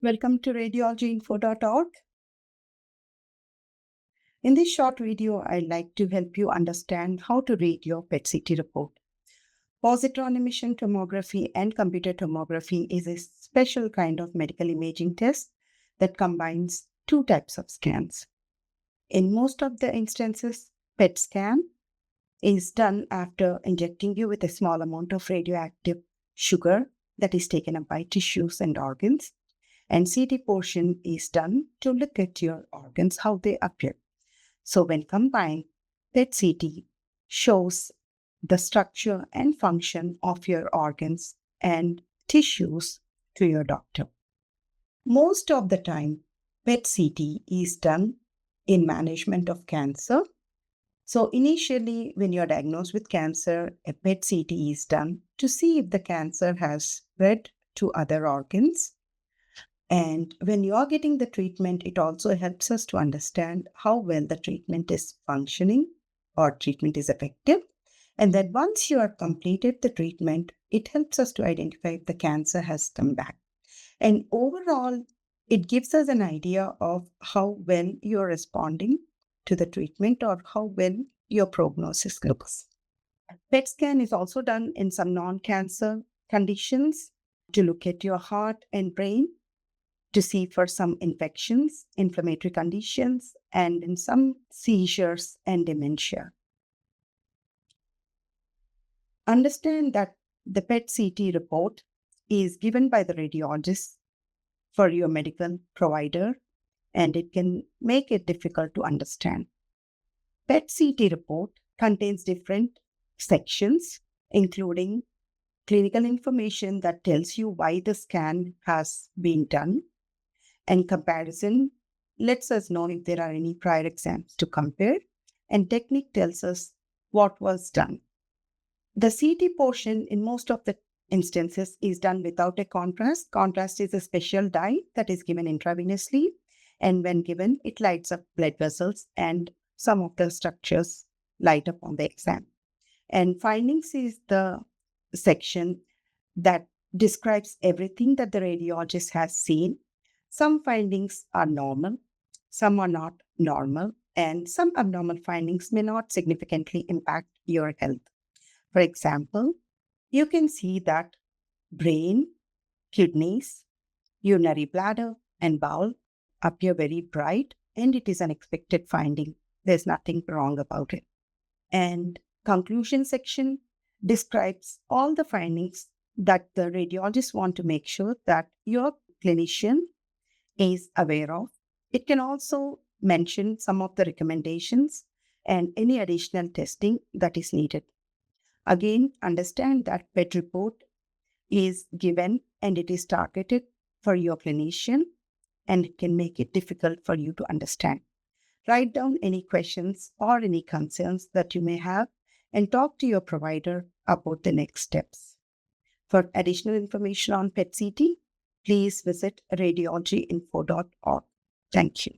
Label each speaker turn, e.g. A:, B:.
A: Welcome to radiologyinfo.org. In this short video, I'd like to help you understand how to read your PET-CT report. Positron emission tomography and computer tomography is a special kind of medical imaging test that combines two types of scans. In most of the instances, PET scan is done after injecting you with a small amount of radioactive sugar that is taken up by tissues and organs. And CT portion is done to look at your organs, how they appear. So when combined, PET-CT shows the structure and function of your organs and tissues to your doctor. Most of the time, PET-CT is done in management of cancer. So initially, when you're diagnosed with cancer, a PET-CT is done to see if the cancer has spread to other organs. And when you are getting the treatment, it also helps us to understand how well the treatment is functioning or treatment is effective. And then once you have completed the treatment, it helps us to identify if the cancer has come back. And overall, it gives us an idea of how well you're responding to the treatment or how well your prognosis looks. PET scan is also done in some non-cancer conditions to look at your heart and brain, to see for some infections, inflammatory conditions, and in some seizures and dementia. Understand that the PET-CT report is given by the radiologist for your medical provider, and it can make it difficult to understand. PET-CT report contains different sections, including clinical information that tells you why the scan has been done, and comparison lets us know if there are any prior exams to compare, and technique tells us what was done. The CT portion in most of the instances is done without a contrast. Contrast is a special dye that is given intravenously, and when given, it lights up blood vessels and some of the structures light up on the exam. And findings is the section that describes everything that the radiologist has seen. Some findings are normal, some are not normal, and some abnormal findings may not significantly impact your health. For example, you can see that brain, kidneys, urinary bladder, and bowel appear very bright, and it is an expected finding. There's nothing wrong about it. And conclusion section describes all the findings that the radiologists want to make sure that your clinician is aware of. It can also mention some of the recommendations and any additional testing that is needed. Again, understand that PET report is given and it is targeted for your clinician, and it can make it difficult for you to understand. Write down any questions or any concerns that you may have and talk to your provider about the next steps. For additional information on PET-CT, please visit radiologyinfo.org. Thank you.